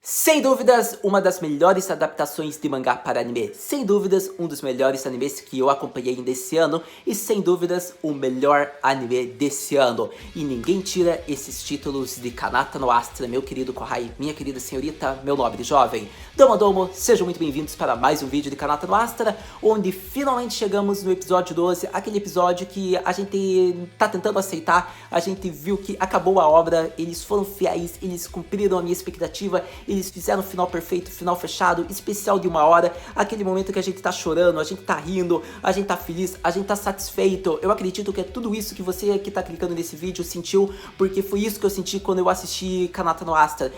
Sem dúvidas, uma das melhores adaptações de mangá para anime. Sem dúvidas, um dos melhores animes que eu acompanhei desse ano. E sem dúvidas, o melhor anime desse ano. E ninguém tira esses títulos de Kanata no Astra, meu querido Kohai, minha querida senhorita, meu nobre jovem. Domo Domo, sejam muito bem-vindos para mais um vídeo de Kanata no Astra, onde finalmente chegamos no episódio 12, aquele episódio que a gente tá tentando aceitar, a gente viu que acabou a obra, eles foram fiéis, eles cumpriram a minha expectativa, eles fizeram o final perfeito, final fechado, especial de 1 hora, aquele momento que a gente tá chorando, a gente tá rindo, a gente tá feliz, a gente tá satisfeito. Eu acredito que é tudo isso que você que tá clicando nesse vídeo sentiu, porque foi isso que eu senti quando eu assisti Kanata no Astra.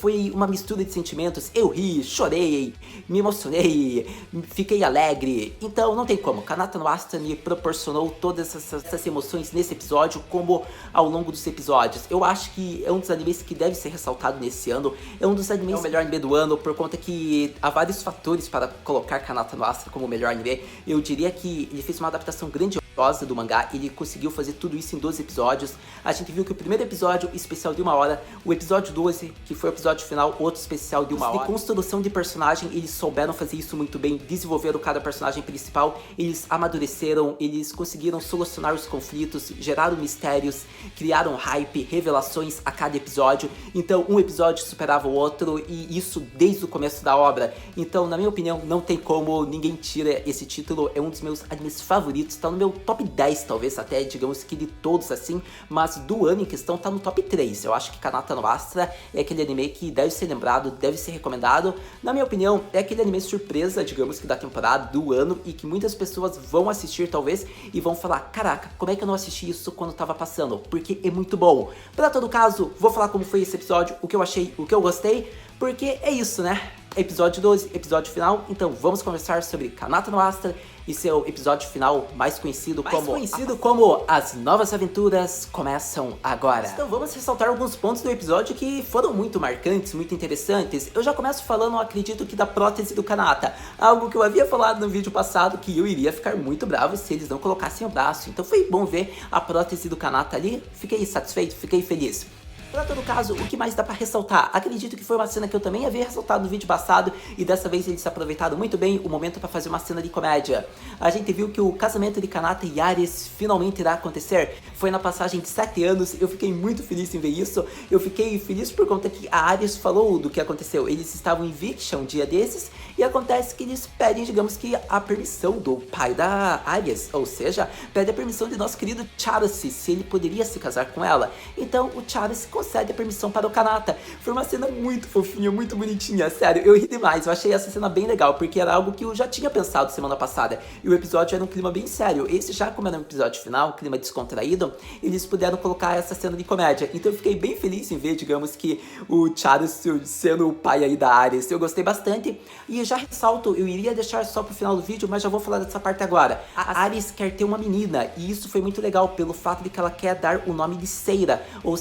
Foi uma mistura de sentimentos, eu ri, chorei, me emocionei, fiquei alegre. Então não tem como, Kanata no Astra me proporcionou todas essas emoções nesse episódio, como ao longo dos episódios. Eu acho que é um dos animes que deve ser ressaltado nesse ano, é um dos animes, é o melhor anime do ano, por conta que há vários fatores para colocar Kanata no Astra como o melhor anime. Eu diria que ele fez uma adaptação grandiosa do mangá, ele conseguiu fazer tudo isso em 12 episódios. A gente viu que o primeiro episódio, especial de 1 hora, o episódio 12, que foi o episódio final, outro especial de 1 hora. De construção de personagem, eles souberam fazer isso muito bem, desenvolveram cada personagem principal, eles amadureceram, eles conseguiram solucionar os conflitos, geraram mistérios, criaram hype, revelações a cada episódio. Então um episódio superava o outro, e isso desde o começo da obra. Então, na minha opinião, não tem como, ninguém tira esse título, é um dos meus animes favoritos, tá no meu top 10 talvez até, digamos que de todos assim, mas do ano em questão tá no top 3. Eu acho que Kanata no Astra é aquele anime que deve ser lembrado, deve ser recomendado. Na minha opinião, é aquele anime surpresa, digamos que da temporada, do ano, e que muitas pessoas vão assistir talvez e vão falar: caraca, como é que eu não assisti isso quando tava passando? Porque é muito bom. Pra todo caso, vou falar como foi esse episódio, o que eu achei, o que eu gostei, porque é isso, né? Episódio 12, episódio final, então vamos conversar sobre Kanata no Astra e seu episódio final mais conhecido como As Novas Aventuras Começam Agora. Então vamos ressaltar alguns pontos do episódio que foram muito marcantes, muito interessantes. Eu já começo falando, acredito que da prótese do Kanata, algo que eu havia falado no vídeo passado, que eu iria ficar muito bravo se eles não colocassem o braço. Então foi bom ver a prótese do Kanata ali, fiquei satisfeito, fiquei feliz. Pra todo caso, o que mais dá pra ressaltar? Acredito que foi uma cena que eu também havia ressaltado no vídeo passado, e dessa vez eles aproveitaram muito bem o momento pra fazer uma cena de comédia. A gente viu que o casamento de Kanata e Ares finalmente irá acontecer. Foi na passagem de 7 anos, eu fiquei muito feliz em ver isso. Eu fiquei feliz por conta que a Ares falou do que aconteceu. Eles estavam em Viksha um dia desses, e acontece que eles pedem, digamos que, a permissão do pai da Ares, ou seja, pede a permissão de nosso querido Charusi, se ele poderia se casar com ela. Então o Charusi concede a permissão para o Kanata. Foi uma cena muito fofinha, muito bonitinha, sério, eu ri demais, eu achei essa cena bem legal, porque era algo que eu já tinha pensado semana passada, e o episódio era um clima bem sério. Esse já, como era um episódio final, um clima descontraído, eles puderam colocar essa cena de comédia, então eu fiquei bem feliz em ver, digamos que, o Charusi sendo o pai aí da Ares. Eu gostei bastante, e já ressalto, eu iria deixar só pro final do vídeo, mas já vou falar dessa parte agora. A Ares quer ter uma menina, e isso foi muito legal, pelo fato de que ela quer dar o nome de Seira, ou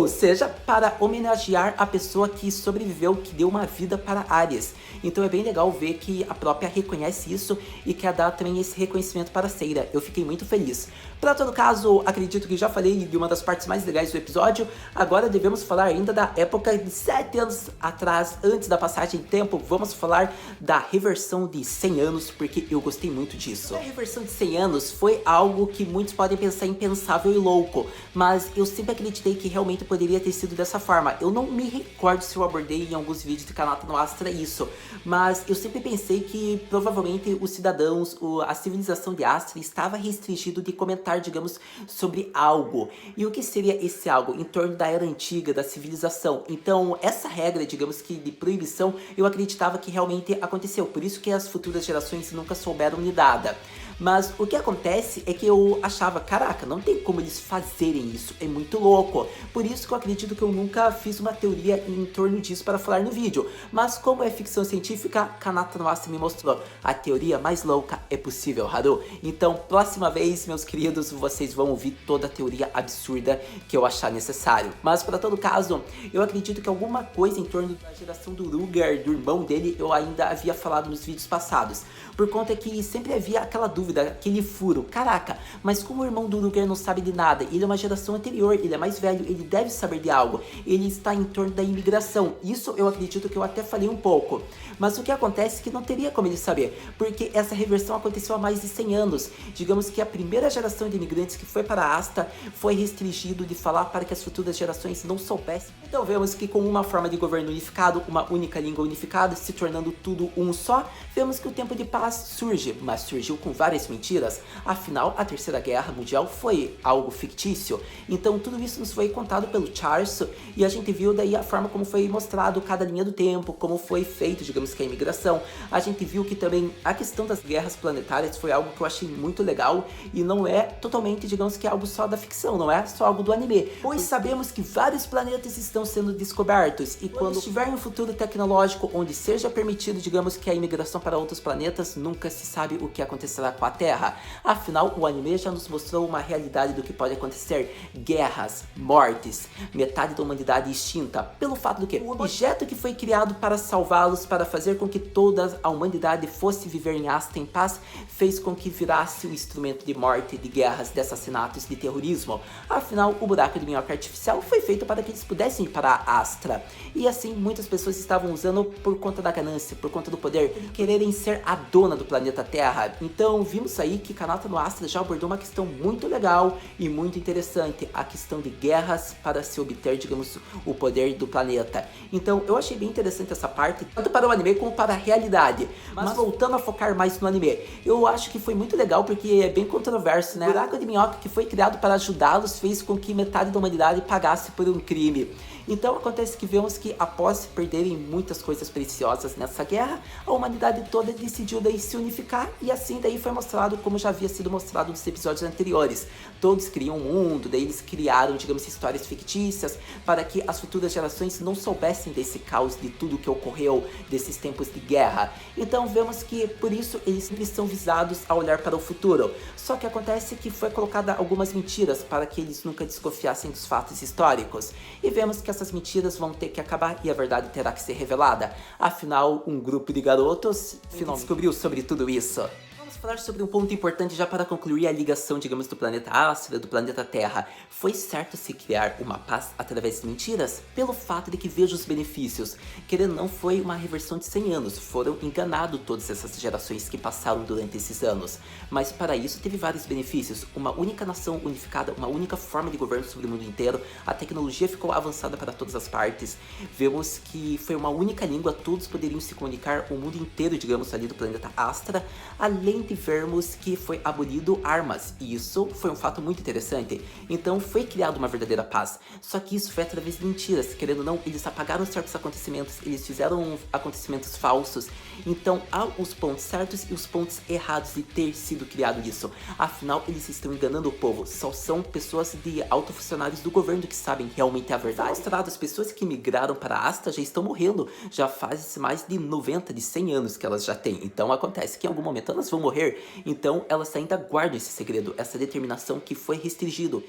seja, para homenagear a pessoa que sobreviveu, que deu uma vida para Ares. Então é bem legal ver que a própria reconhece isso e quer dar também esse reconhecimento para Seira. Eu fiquei muito feliz. Para todo caso, acredito que já falei de uma das partes mais legais do episódio. Agora devemos falar ainda da época de 7 anos atrás, antes da passagem de tempo. Vamos falar da reversão de 100 anos, porque eu gostei muito disso. A reversão de 100 anos foi algo que muitos podem pensar impensável e louco, mas eu sempre acreditei que realmente poderia ter sido dessa forma. Eu não me recordo se eu abordei em alguns vídeos de Kanata no Astra isso, mas eu sempre pensei que provavelmente os cidadãos, a civilização de Astra estava restringido de comentar, digamos, sobre algo. E o que seria esse algo? Em torno da era antiga, da civilização. Então essa regra, digamos que de proibição, eu acreditava que realmente aconteceu, por isso que as futuras gerações nunca souberam lidar. Mas o que acontece é que eu achava, caraca, não tem como eles fazerem isso, é muito louco. Por isso que eu acredito que eu nunca fiz uma teoria em torno disso para falar no vídeo. Mas como é ficção científica, Kanata no Astra me mostrou, a teoria mais louca é possível, Haru. Então, próxima vez, meus queridos, vocês vão ouvir toda a teoria absurda que eu achar necessário. Mas para todo caso, eu acredito que alguma coisa em torno da geração do Ruger, do irmão dele, eu ainda havia falado nos vídeos passados. Por conta que sempre havia aquela dúvida dúvida, aquele furo, caraca, mas como o irmão do Ruger não sabe de nada, ele é uma geração anterior, ele é mais velho, ele deve saber de algo, ele está em torno da imigração, isso eu acredito que eu até falei um pouco, mas o que acontece é que não teria como ele saber, porque essa reversão aconteceu há mais de 100 anos, digamos que a primeira geração de imigrantes que foi para a Asta foi restringido de falar para que as futuras gerações não soubessem. Então vemos que com uma forma de governo unificado, uma única língua unificada, se tornando tudo um só, vemos que o tempo de paz surge, mas surgiu com várias mentiras, afinal a Terceira Guerra Mundial foi algo fictício, então tudo isso nos foi contado pelo Charles e a gente viu daí a forma como foi mostrado cada linha do tempo, como foi feito, digamos que a imigração, a gente viu que também a questão das guerras planetárias foi algo que eu achei muito legal e não é totalmente, digamos que algo só da ficção, não é só algo do anime, pois sabemos que vários planetas estão sendo descobertos e quando estiver em um futuro tecnológico onde seja permitido, digamos que a imigração para outros planetas, nunca se sabe o que acontecerá com a Terra. Afinal, o anime já nos mostrou uma realidade do que pode acontecer, guerras, mortes, metade da humanidade extinta, pelo fato do que o objeto que foi criado para salvá-los, para fazer com que toda a humanidade fosse viver em Asta em paz, fez com que virasse um instrumento de morte, de guerras, de assassinatos, de terrorismo. Afinal, o buraco de minhoca artificial foi feito para que eles pudessem ir para a Astra. E assim, muitas pessoas estavam usando por conta da ganância, por conta do poder, de quererem ser a dona do planeta Terra. Então, vimos aí que Kanata no Astra já abordou uma questão muito legal e muito interessante, a questão de guerras para se obter, digamos, o poder do planeta. Então, eu achei bem interessante essa parte, tanto para o anime como para a realidade. Mas voltando a focar mais no anime, eu acho que foi muito legal porque é bem controverso, né? O buraco de minhoca que foi criado para ajudá-los fez com que metade da humanidade pagasse por um crime. Então acontece que vemos que após perderem muitas coisas preciosas nessa guerra, a humanidade toda decidiu daí se unificar e assim daí foi mostrado como já havia sido mostrado nos episódios anteriores. Todos criam um mundo, daí eles criaram, digamos, histórias fictícias para que as futuras gerações não soubessem desse caos, de tudo que ocorreu, desses tempos de guerra. Então vemos que por isso eles sempre são visados a olhar para o futuro. Só que acontece que foi colocada algumas mentiras para que eles nunca desconfiassem dos fatos históricos. E vemos que essas mentiras vão ter que acabar e a verdade terá que ser revelada. Afinal, um grupo de garotos finalmente descobriu sobre tudo isso. Vamos falar sobre um ponto importante já para concluir a ligação, digamos, do planeta Astra, do planeta Terra. Foi certo se criar uma paz através de mentiras? Pelo fato de que vejo os benefícios. Querendo ou não, foi uma reversão de 100 anos. Foram enganados todas essas gerações que passaram durante esses anos. Mas para isso teve vários benefícios. Uma única nação unificada, uma única forma de governo sobre o mundo inteiro. A tecnologia ficou avançada para todas as partes. Vemos que foi uma única língua, todos poderiam se comunicar, o mundo inteiro, digamos, ali do planeta Astra. Além de vermos que foi abolido armas, e isso foi um fato muito interessante. Então foi criada uma verdadeira paz, só que isso foi através de mentiras, querendo ou não, eles apagaram certos acontecimentos, eles fizeram acontecimentos falsos, então há os pontos certos e os pontos errados de ter sido criado isso. Afinal, eles estão enganando o povo, só são pessoas de altos funcionários do governo que sabem realmente a verdade. Mostrado, as pessoas que migraram para a Asta já estão morrendo, já faz mais de 90, de 100 anos que elas já têm, então acontece que em algum momento elas vão morrer, então elas ainda guardam esse segredo, essa determinação que foi restringido.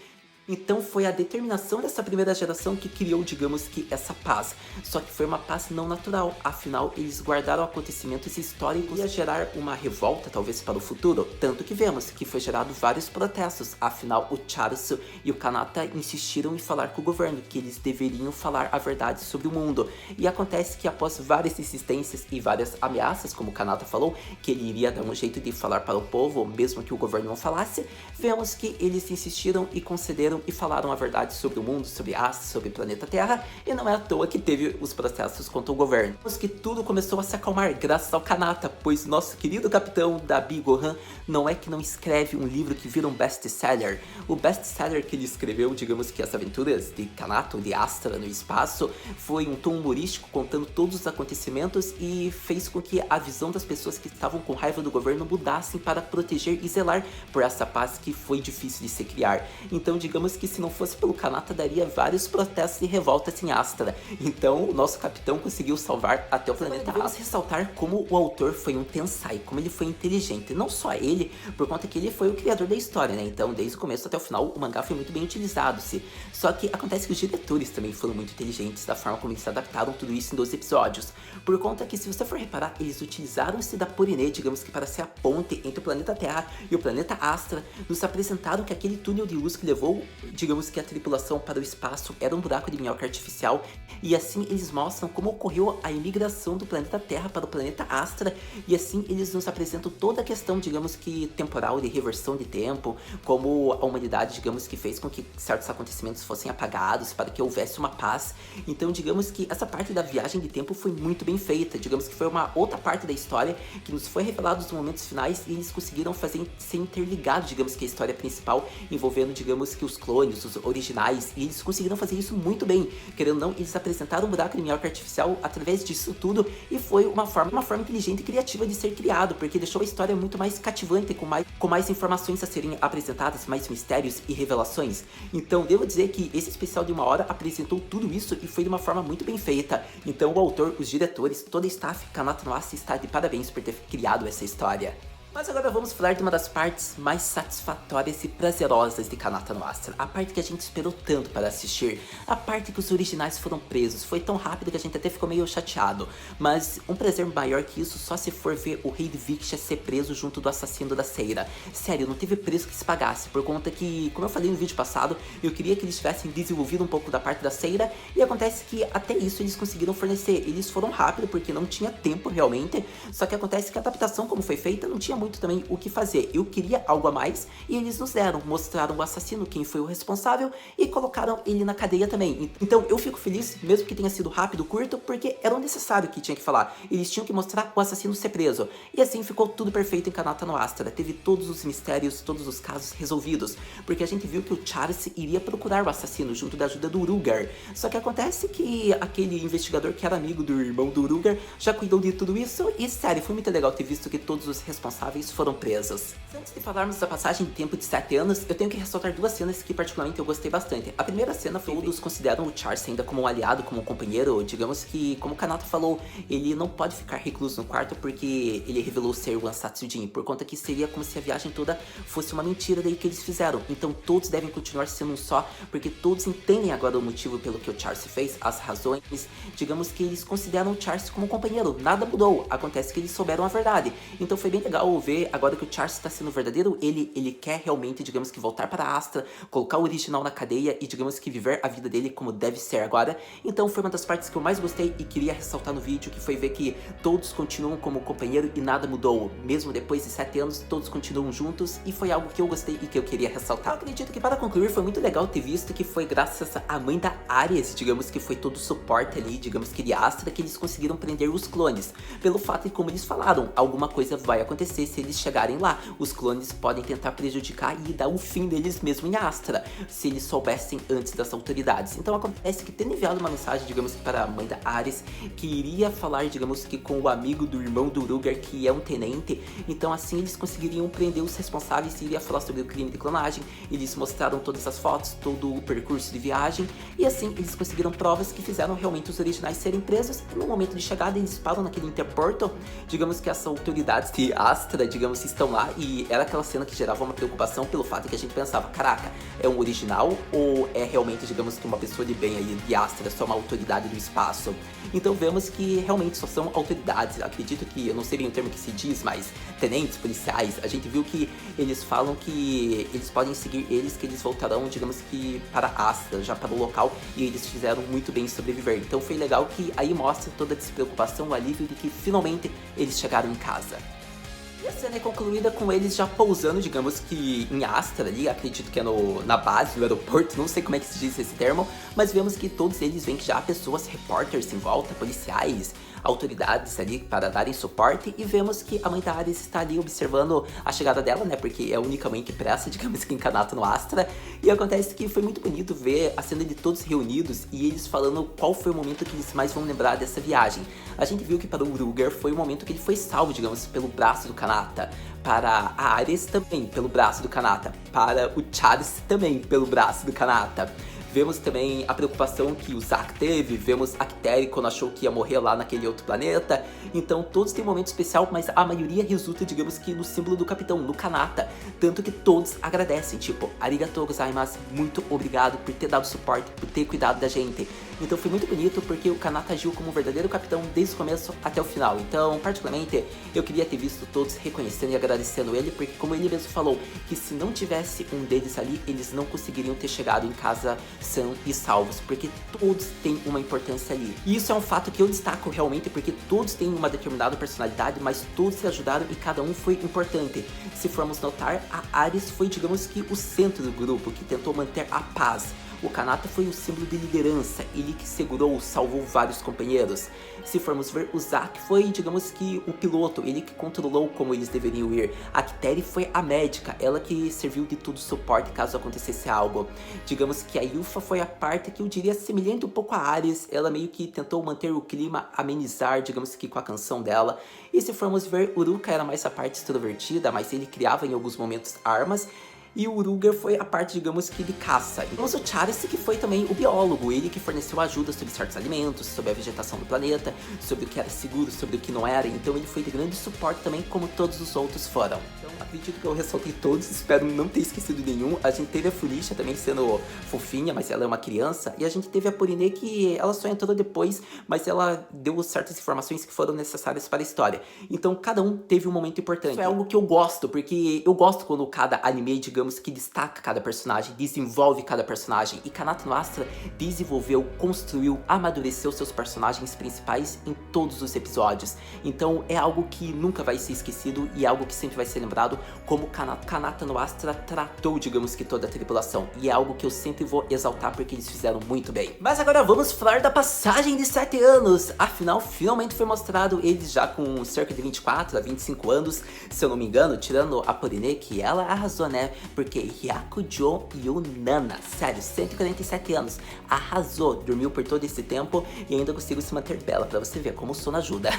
Então foi a determinação dessa primeira geração que criou, digamos que, essa paz. Só que foi uma paz não natural, afinal eles guardaram acontecimentos históricos e ia gerar uma revolta talvez para o futuro. Tanto que vemos que foi gerado vários protestos, afinal o Charles e o Kanata insistiram em falar com o governo, que eles deveriam falar a verdade sobre o mundo. E acontece que após várias insistências e várias ameaças, como o Kanata falou, que ele iria dar um jeito de falar para o povo, mesmo que o governo não falasse, vemos que eles insistiram e concederam e falaram a verdade sobre o mundo, sobre Astra, sobre o planeta Terra, e não é à toa que teve os processos contra o governo. Vemos que tudo começou a se acalmar graças ao Kanata, pois nosso querido capitão Dabi Gohan não é que não escreve um livro que vira um best-seller. O best-seller que ele escreveu, digamos que as aventuras de Kanata, de Astra no espaço, foi um tom humorístico contando todos os acontecimentos e fez com que a visão das pessoas que estavam com raiva do governo mudassem para proteger e zelar por essa paz que foi difícil de se criar. Então, digamos digamos que se não fosse pelo Kanata, daria vários protestos e revoltas em Astra. Então o nosso capitão conseguiu salvar até o planeta Astra. Vamos ressaltar como o autor foi um Tensai, como ele foi inteligente. Não só ele, por conta que ele foi o criador da história, né? Então desde o começo até o final o mangá foi muito bem utilizado-se. Só que acontece que os diretores também foram muito inteligentes da forma como eles adaptaram tudo isso em 12 episódios. Por conta que, se você for reparar, eles utilizaram-se da Poriné, digamos que para ser a ponte entre o planeta Terra e o planeta Astra. Nos apresentaram que aquele túnel de luz que levou, digamos que a tripulação para o espaço, era um buraco de minhoca artificial. E assim eles mostram como ocorreu a imigração do planeta Terra para o planeta Astra. E assim eles nos apresentam toda a questão, digamos que temporal, de reversão de tempo, como a humanidade, digamos que fez com que certos acontecimentos fossem apagados para que houvesse uma paz. Então digamos que essa parte da viagem de tempo foi muito bem feita, digamos que foi uma outra parte da história que nos foi revelada nos momentos finais e eles conseguiram fazer ser interligado, digamos que a história principal, envolvendo, digamos que os clones, os originais, e eles conseguiram fazer isso muito bem. Querendo ou não, eles apresentaram um buraco de minhoca artificial através disso tudo e foi uma forma inteligente e criativa de ser criado, porque deixou a história muito mais cativante, com mais informações a serem apresentadas, mais mistérios e revelações. Então devo dizer que esse especial de 1 hora apresentou tudo isso e foi de uma forma muito bem feita. Então o autor, os diretores, todo o staff Kanata no Astra está de parabéns por ter criado essa história. Mas agora vamos falar de uma das partes mais satisfatórias e prazerosas de Kanata no Astra. A parte que a gente esperou tanto para assistir. A parte que os originais foram presos. Foi tão rápido que a gente até ficou meio chateado. Mas um prazer maior que isso só se for ver o rei de Vixia ser preso junto do assassino da Seira. Sério, não teve preço que se pagasse. Por conta que, como eu falei no vídeo passado, eu queria que eles tivessem desenvolvido um pouco da parte da Seira. E acontece que até isso eles conseguiram fornecer. Eles foram rápido porque não tinha tempo realmente. Só que acontece que a adaptação como foi feita não tinha muito também o que fazer. Eu queria algo a mais e eles nos deram, mostraram o assassino, quem foi o responsável e colocaram ele na cadeia também. Então eu fico feliz, mesmo que tenha sido rápido, curto, porque era o necessário que tinha que falar. Eles tinham que mostrar o assassino ser preso. E assim ficou tudo perfeito em Kanata no Astra. Teve todos os mistérios, todos os casos resolvidos, porque a gente viu que o Charles iria procurar o assassino junto da ajuda do Ruger. Só que acontece que aquele investigador que era amigo do irmão do Ruger já cuidou de tudo isso e sério, foi muito legal ter visto que todos os responsáveis foram presos. Antes de falarmos da passagem de tempo de 7 anos, eu tenho que ressaltar duas cenas que particularmente eu gostei bastante. A primeira cena, todos consideram o Charles ainda como um aliado, como um companheiro. Digamos que, como o Kanata falou, ele não pode ficar recluso no quarto porque ele revelou ser o Ansatsu-jin, por conta que seria como se a viagem toda fosse uma mentira daí que eles fizeram. Então todos devem continuar sendo um só, porque todos entendem agora o motivo pelo que o Charles fez, as razões. Digamos que eles consideram o Charles como um companheiro, nada mudou. Acontece que eles souberam a verdade. Então foi bem legal ver agora que o Charles está sendo verdadeiro, ele quer realmente, digamos que voltar para a Astra, colocar o original na cadeia e, digamos que viver a vida dele como deve ser agora. Então foi uma das partes que eu mais gostei e queria ressaltar no vídeo, que foi ver que todos continuam como companheiro e nada mudou. Mesmo depois de 7 anos, todos continuam juntos e foi algo que eu gostei e que eu queria ressaltar. Eu acredito que, para concluir, foi muito legal ter visto que foi graças à mãe da Aries, digamos que foi todo o suporte ali, digamos que de Astra, que eles conseguiram prender os clones. Pelo fato de, como eles falaram, alguma coisa vai acontecer se eles chegarem lá. Os clones podem tentar prejudicar e dar o fim deles mesmo em Astra, se eles soubessem antes das autoridades. Então acontece que, tendo enviado uma mensagem, digamos que para a mãe da Ares, que iria falar, digamos que com o amigo do irmão do Ruger, que é um tenente, então assim eles conseguiriam prender os responsáveis e iria falar sobre o crime de clonagem. Eles mostraram todas as fotos, todo o percurso de viagem, e assim eles conseguiram provas que fizeram realmente os originais serem presos. E no momento de chegada eles param naquele interporto, digamos que as autoridades de Astra, digamos, estão lá, e era aquela cena que gerava uma preocupação pelo fato que a gente pensava, caraca, é um original ou é realmente, digamos que uma pessoa de bem aí de Astra, só uma autoridade do espaço? Então vemos que realmente só são autoridades. Acredito que, eu não sei bem o termo que se diz, mas tenentes, policiais, a gente viu que eles falam que eles podem seguir eles, que eles voltarão, digamos que para Astra, já para o local, e eles fizeram muito bem em sobreviver. Então foi legal que aí mostra toda a despreocupação, o alívio de que finalmente eles chegaram em casa. E a cena é concluída com eles já pousando, digamos que em Astra ali, acredito que é na base, no aeroporto, não sei como é que se diz esse termo, mas vemos que todos eles veem que já há pessoas, repórteres em volta, policiais, autoridades ali para darem suporte, e vemos que a mãe da Ares está ali observando a chegada dela, né, porque é a única mãe que presta, digamos que em Kanata no Astra, e acontece que foi muito bonito ver a cena de todos reunidos e eles falando qual foi o momento que eles mais vão lembrar dessa viagem. A gente viu que para o Ruger foi o momento que ele foi salvo, digamos, pelo braço do Kanata, para a Ares também pelo braço do Kanata, para o Charis também pelo braço do Kanata. Vemos também a preocupação que o Zack teve, vemos a Kiteri quando achou que ia morrer lá naquele outro planeta. Então todos têm um momento especial, mas a maioria resulta, digamos que no símbolo do capitão, no Kanata. Tanto que todos agradecem, tipo, arigatou gozaimasu, muito obrigado por ter dado suporte, por ter cuidado da gente. Então foi muito bonito porque o Kanata agiu como um verdadeiro capitão desde o começo até o final. Então, particularmente, eu queria ter visto todos reconhecendo e agradecendo ele, porque como ele mesmo falou, que se não tivesse um deles ali, eles não conseguiriam ter chegado em casa são e salvos, porque todos têm uma importância ali. E isso é um fato que eu destaco realmente, porque todos têm uma determinada personalidade, mas todos se ajudaram e cada um foi importante. Se formos notar, a Ares foi, digamos que, o centro do grupo, que tentou manter a paz. O Kanata foi o símbolo de liderança, ele que segurou, salvou vários companheiros. Se formos ver, o Zack foi, digamos que, o piloto, ele que controlou como eles deveriam ir. A Kiteri foi a médica, ela que serviu de todo suporte caso acontecesse algo. Digamos que a Yuffie foi a parte que eu diria semelhante um pouco a Ares, ela meio que tentou manter o clima, amenizar, digamos que com a canção dela. E se formos ver, Uruka era mais a parte extrovertida, mas ele criava em alguns momentos armas. E o Ruger foi a parte, digamos que, de caça. Temos o Charis, que foi também o biólogo, ele que forneceu ajuda sobre certos alimentos, sobre a vegetação do planeta, sobre o que era seguro, sobre o que não era. Então ele foi de grande suporte também, como todos os outros foram. Então acredito que eu ressaltei todos, espero não ter esquecido nenhum. A gente teve a Furisha também sendo fofinha, mas ela é uma criança. E a gente teve a Porine, que ela só entrou depois, mas ela deu certas informações que foram necessárias para a história. Então cada um teve um momento importante. Isso é algo que eu gosto, porque eu gosto quando cada anime, digamos, que destaca cada personagem, desenvolve cada personagem, e Kanata no Astra desenvolveu, construiu, amadureceu seus personagens principais em todos os episódios. Então é algo que nunca vai ser esquecido e é algo que sempre vai ser lembrado como Kanata no Astra tratou, digamos que, toda a tripulação, e é algo que eu sempre vou exaltar porque eles fizeram muito bem. Mas agora vamos falar da passagem de 7 anos, afinal finalmente foi mostrado eles já com cerca de 24 a 25 anos, se eu não me engano, tirando a Porine, que ela arrasou, né? Porque Hyakujo Yunana, sério, 147 anos, arrasou, dormiu por todo esse tempo e ainda conseguiu se manter bela, pra você ver como o sono ajuda.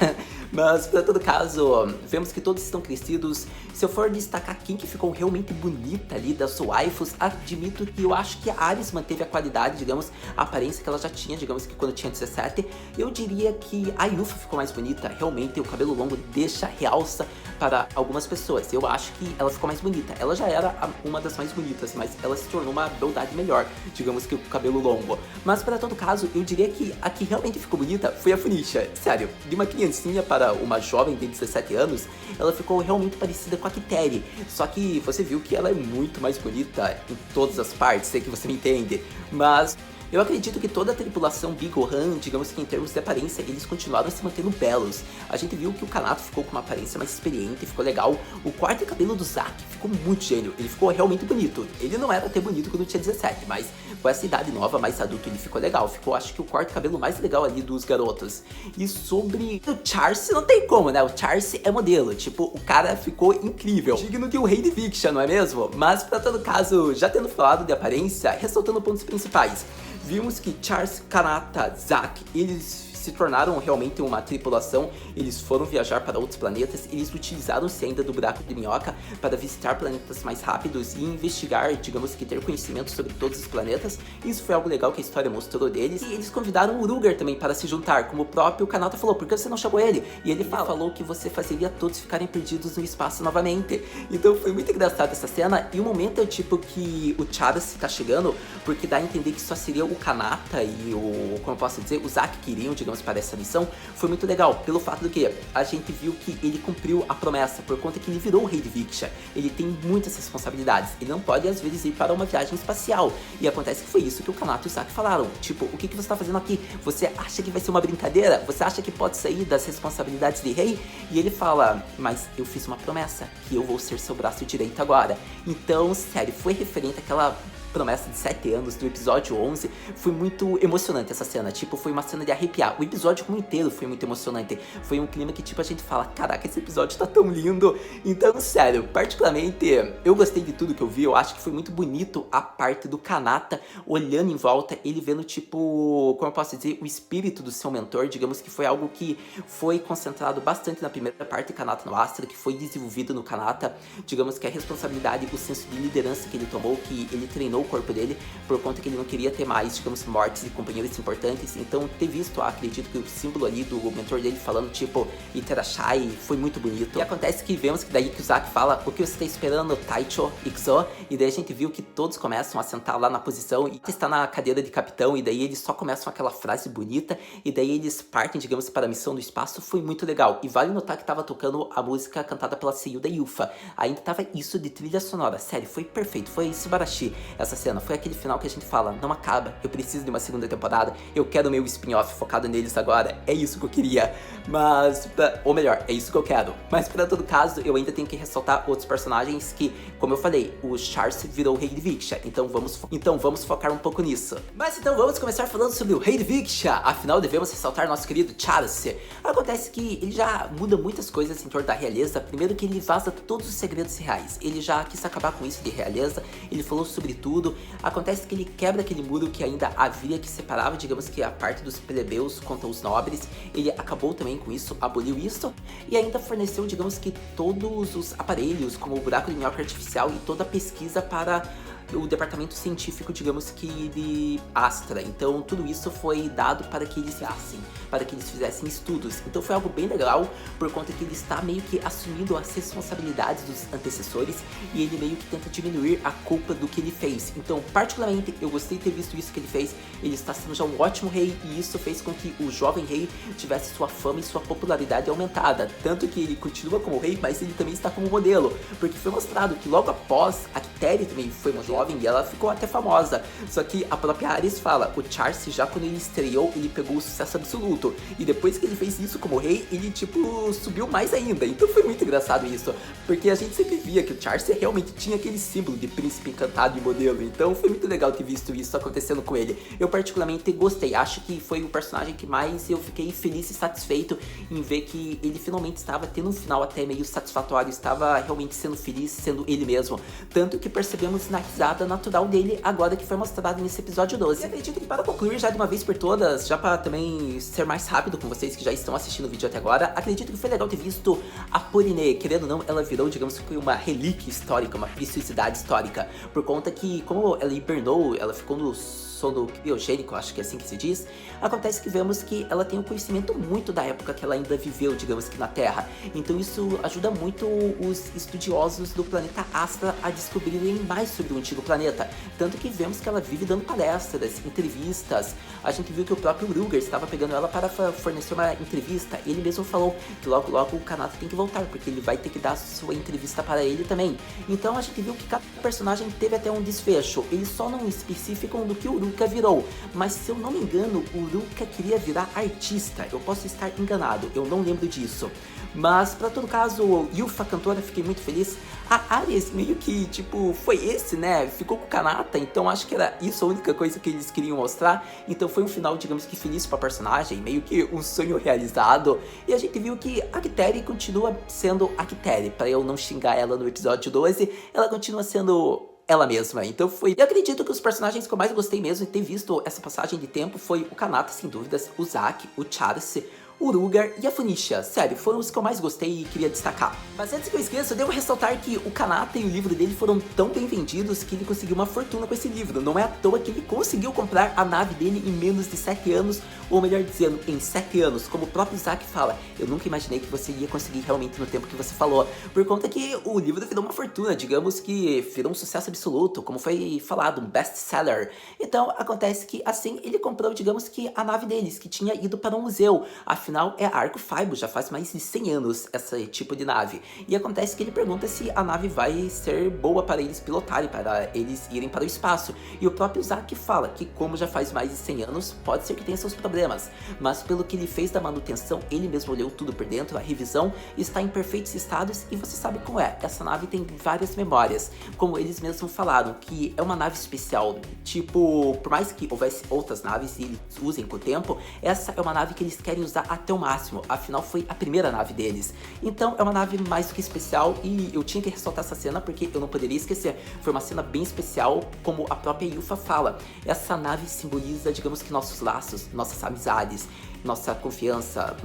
Mas, pra todo caso, vemos que todos estão crescidos. Se eu for destacar quem que ficou realmente bonita ali das waifus, admito que eu acho que a Ares manteve a qualidade, digamos, a aparência que ela já tinha, digamos que quando tinha 17. Eu diria que a Yuffie ficou mais bonita, realmente o cabelo longo deixa realça para algumas pessoas. Eu acho que ela ficou mais bonita. Ela já era uma das mais bonitas, mas ela se tornou uma beldade melhor, digamos que o cabelo longo. Mas para todo caso, eu diria que a que realmente ficou bonita foi a Funisha. Sério, de uma criancinha para uma jovem de 17 anos, ela ficou realmente parecida com a Kiteri. Só que você viu que ela é muito mais bonita em todas as partes, sei que você me entende. Mas eu acredito que toda a tripulação Big Gohan, digamos que em termos de aparência, eles continuaram se mantendo belos. A gente viu que o Kanata ficou com uma aparência mais experiente, ficou legal. O corte de cabelo do Zack ficou muito gênio, ele ficou realmente bonito. Ele não era até bonito quando tinha 17, mas com essa idade nova, mais adulto, ele ficou legal. Ficou, acho que, o corte de cabelo mais legal ali dos garotos. E sobre o Charles, não tem como, né? O Charles é modelo, tipo, o cara ficou incrível. Digno de um rei de fiction, não é mesmo? Mas, pra todo caso, já tendo falado de aparência, ressaltando pontos principais. Vimos que Charles, Kanata, Zack, eles se tornaram realmente uma tripulação, eles foram viajar para outros planetas, eles utilizaram-se ainda do buraco de minhoca para visitar planetas mais rápidos e investigar, digamos que ter conhecimento sobre todos os planetas. Isso foi algo legal que a história mostrou deles. E eles convidaram o Ruger também para se juntar, como o próprio Kanata falou, por que você não chamou ele? E ele falou que você fazeria todos ficarem perdidos no espaço novamente. Então foi muito engraçado essa cena, e o momento é tipo que o Charis tá chegando, porque dá a entender que só seria o Kanata e o, como eu posso dizer, o Zack que iriam, digamos, para essa missão. Foi muito legal, pelo fato do que a gente viu que ele cumpriu a promessa, por conta que ele virou o rei de Viksha. Ele tem muitas responsabilidades, ele não pode às vezes ir para uma viagem espacial. E acontece que foi isso que o Kanata e o Zack falaram, tipo, o que você tá fazendo aqui? Você acha que vai ser uma brincadeira? Você acha que pode sair das responsabilidades de rei? E ele fala, mas eu fiz uma promessa, que eu vou ser seu braço direito agora. Então, sério, foi referente àquela promessa de 7 anos do episódio 11, foi muito emocionante essa cena, tipo, foi uma cena de arrepiar. O episódio como inteiro foi muito emocionante, foi um clima que tipo a gente fala, caraca, esse episódio tá tão lindo. Então, sério, particularmente eu gostei de tudo que eu vi, eu acho que foi muito bonito a parte do Kanata olhando em volta, ele vendo tipo, como eu posso dizer, o espírito do seu mentor, digamos que foi algo que foi concentrado bastante na primeira parte de Kanata no Astra, que foi desenvolvido no Kanata, digamos que a responsabilidade, o senso de liderança que ele tomou, que ele treinou o corpo dele, por conta que ele não queria ter mais, digamos, mortes de companheiros importantes. Então ter visto, acredito que o símbolo ali do mentor dele falando tipo Iterashai foi muito bonito. E acontece que vemos que daí que o Zack fala, o que você está esperando, Taicho Ikuzo? E daí a gente viu que todos começam a sentar lá na posição e está na cadeira de capitão, e daí eles só começam aquela frase bonita, e daí eles partem, digamos, para a missão do espaço. Foi muito legal. E vale notar que tava tocando a música cantada pela Seiyuu da Yufa. Ainda tava isso de trilha sonora. Sério, foi perfeito. Foi Subarashi essa cena. Foi aquele final que a gente fala, não acaba, eu preciso de uma segunda temporada, eu quero meu spin-off focado neles agora. É isso que eu queria. Mas, ou melhor, é isso que eu quero. Mas pra todo caso, eu ainda tenho que ressaltar outros personagens que, como eu falei, o Charce virou o Rei de Viksha. Então vamos focar um pouco nisso. Mas então vamos começar falando sobre o Rei de Viksha. Afinal, devemos ressaltar nosso querido Charce. Acontece que ele já muda muitas coisas em torno da realeza. Primeiro que ele vaza todos os segredos reais. Ele já quis acabar com isso de realeza. Ele falou sobre tudo. Acontece que ele quebra aquele muro que ainda havia, que separava, digamos que a parte dos plebeus contra os nobres. Ele acabou também com isso, aboliu isso. E ainda forneceu, digamos que todos os aparelhos, como o buraco de minhoca artificial e toda a pesquisa para o departamento científico, digamos que de Astra. Então tudo isso foi dado para que eles fizessem estudos. Então foi algo bem legal, por conta que ele está meio que assumindo as responsabilidades dos antecessores, e ele meio que tenta diminuir a culpa do que ele fez. Então, particularmente, eu gostei de ter visto isso que ele fez. Ele está sendo já um ótimo rei, e isso fez com que o jovem rei tivesse sua fama e sua popularidade aumentada. Tanto que ele continua como rei, mas ele também está como modelo, porque foi mostrado que logo após, a Kiteri também foi uma jovem e ela ficou até famosa. Só que a própria Ares fala, o Charce já quando ele estreou, ele pegou o sucesso absoluto. E depois que ele fez isso como rei, ele tipo subiu mais ainda. Então foi muito engraçado isso, porque a gente sempre via que o Charce realmente tinha aquele símbolo de príncipe encantado e modelo. Então foi muito legal ter visto isso acontecendo com ele. Eu particularmente gostei, acho que foi o personagem que mais eu fiquei feliz e satisfeito em ver que ele finalmente estava tendo um final até meio satisfatório, estava realmente sendo feliz, sendo ele mesmo. Tanto que percebemos na risada natural dele agora que foi mostrado nesse episódio 12. E acredito que, para concluir já de uma vez por todas, já para também ser mais rápido com vocês que já estão assistindo o vídeo até agora, acredito que foi legal ter visto a Porine. Querendo ou não, ela virou, digamos que uma relíquia histórica, uma preciosidade histórica, por conta que, como ela hibernou, ela ficou no sono criogênico, acho que é assim que se diz. Acontece que vemos que ela tem um conhecimento muito da época que ela ainda viveu, digamos que na Terra. Então isso ajuda muito os estudiosos do planeta Astra a descobrirem mais sobre o antigo planeta. Tanto que vemos que ela vive dando palestras, entrevistas. A gente viu que o próprio Ruger estava pegando ela para fornecer uma entrevista. Ele mesmo falou que logo logo o Kanata tem que voltar, porque ele vai ter que dar sua entrevista para ele também. Então a gente viu que cada personagem teve até um desfecho. Eles só não especificam do que o Uruka virou, mas se eu não me engano, o Uruka queria virar artista. Eu posso estar enganado, eu não lembro disso. Mas, pra todo caso, Yufa, cantora, fiquei muito feliz. A Ares meio que, tipo, foi esse, né? Ficou com o Kanata, então acho que era isso a única coisa que eles queriam mostrar. Então foi um final, digamos que feliz pra personagem, meio que um sonho realizado. E a gente viu que a Kiteri continua sendo a Kiteri. Pra eu não xingar ela no episódio 12, ela continua sendo ela mesma. Então foi... Eu acredito que os personagens que eu mais gostei mesmo de ter visto essa passagem de tempo foi o Kanata, sem dúvidas, o Zack, o Charce, o Ruger e a Funisha. Sério, foram os que eu mais gostei e queria destacar. Mas antes que eu esqueça, eu devo ressaltar que o Kanata e o livro dele foram tão bem vendidos que ele conseguiu uma fortuna com esse livro. Não é à toa que ele conseguiu comprar a nave dele em menos de 7 anos, ou melhor dizendo, em 7 anos. Como o próprio Zack fala, eu nunca imaginei que você ia conseguir realmente no tempo que você falou. Por conta que o livro virou uma fortuna, digamos que virou um sucesso absoluto, como foi falado, um best-seller. Então, acontece que assim, ele comprou, digamos que a nave deles, que tinha ido para um museu. Afinal, Afinal, é Arco Faibo, já faz mais de 100 anos esse tipo de nave. E acontece que ele pergunta se a nave vai ser boa para eles pilotarem, para eles irem para o espaço. E o próprio Zack fala que como já faz mais de 100 anos, pode ser que tenha seus problemas. Mas pelo que ele fez da manutenção, ele mesmo olhou tudo por dentro, a revisão está em perfeitos estados e você sabe como é. Essa nave tem várias memórias, como eles mesmos falaram, que é uma nave especial. Tipo, por mais que houvesse outras naves e eles usem com o tempo, essa é uma nave que eles querem usar até o máximo, afinal foi a primeira nave deles. Então é uma nave mais do que especial e eu tinha que ressaltar essa cena porque eu não poderia esquecer. Foi uma cena bem especial, como a própria Yufa fala. Essa nave simboliza, digamos que nossos laços, nossas amizades, nossa confiança,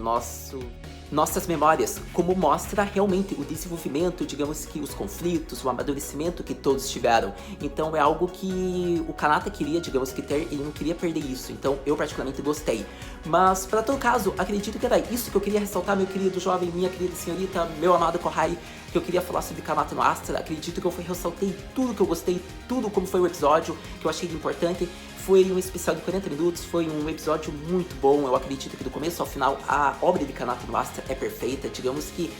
nossas memórias, como mostra realmente o desenvolvimento, digamos que os conflitos, o amadurecimento que todos tiveram. Então é algo que o Kanata queria, digamos que ter, ele não queria perder isso, então eu particularmente gostei. Mas para todo caso, acredito que era isso que eu queria ressaltar, meu querido jovem, minha querida senhorita, meu amado Kohai, que eu queria falar sobre Kanata no Astra. Acredito que eu ressaltei tudo que eu gostei, tudo como foi o episódio, que eu achei importante. Foi um especial de 40 minutos, foi um episódio muito bom. Eu acredito que do começo ao final a obra de Kanata no Astra é perfeita. Digamos que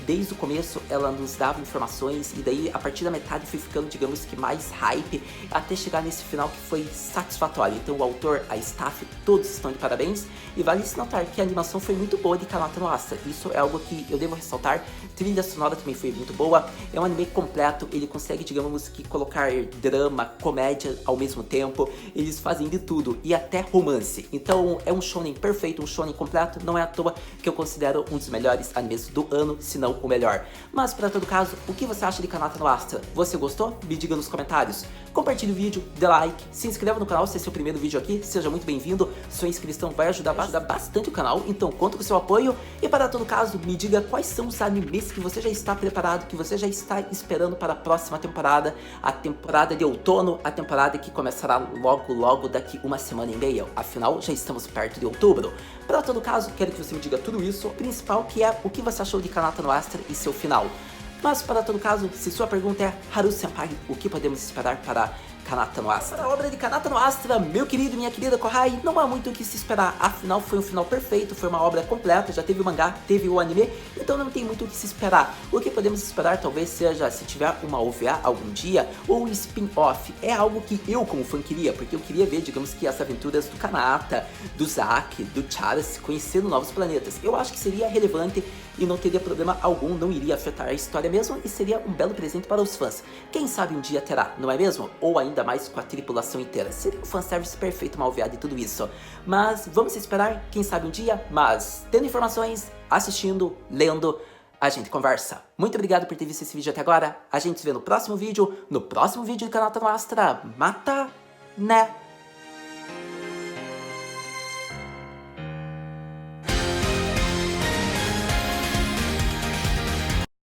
desde o começo ela nos dava informações e daí a partir da metade foi ficando, digamos que mais hype, até chegar nesse final que foi satisfatório. Então o autor, a staff, todos estão de parabéns e vale se notar que a animação foi muito boa de Kanata no Astra. Isso é algo que eu devo ressaltar. Trilha sonora também foi muito boa, é um anime completo, ele consegue, digamos que colocar drama, comédia ao mesmo tempo, eles fazem de tudo e até romance. Então é um shonen perfeito, um shonen completo, não é à toa que eu considero um dos melhores animes do ano, se não o melhor. Mas para todo caso, o que você acha de Kanata no Astra? Você gostou? Me diga nos comentários. Compartilhe o vídeo, dê like, se inscreva no canal se esse é o primeiro vídeo aqui, seja muito bem-vindo. Sua inscrição vai ajudar bastante o canal, então conto com o seu apoio. E para todo caso, me diga quais são os animes que você já está preparado, que você já está esperando para a próxima temporada, a temporada de outono, a temporada que começará logo daqui uma semana e meia. Afinal, já estamos perto de outubro. Para todo caso, quero que você me diga tudo isso, o principal que é o que você achou de Kanata no Astra e seu final. Mas para todo caso, se sua pergunta é Haru-senpai, o que podemos esperar para Kanata no Astra? Para a obra de Kanata no Astra, meu querido e minha querida Kohai, não há muito o que se esperar, afinal foi um final perfeito, foi uma obra completa, já teve o mangá, teve o anime, então não tem muito o que se esperar. O que podemos esperar talvez seja, se tiver uma OVA algum dia, ou um spin-off, é algo que eu como fã queria, porque eu queria ver, digamos que as aventuras do Kanata, do Zack, do Charas, conhecendo novos planetas. Eu acho que seria relevante e não teria problema algum, não iria afetar a história mesmo e seria um belo presente para os fãs. Quem sabe um dia terá, não é mesmo? Ou ainda mais com a tripulação inteira. Seria um fanservice perfeito, uma OVA de tudo isso. Mas vamos esperar, quem sabe um dia, mas tendo informações, assistindo, lendo, a gente conversa. Muito obrigado por ter visto esse vídeo até agora. A gente se vê no próximo vídeo do Kanata no Astra. Mata, né?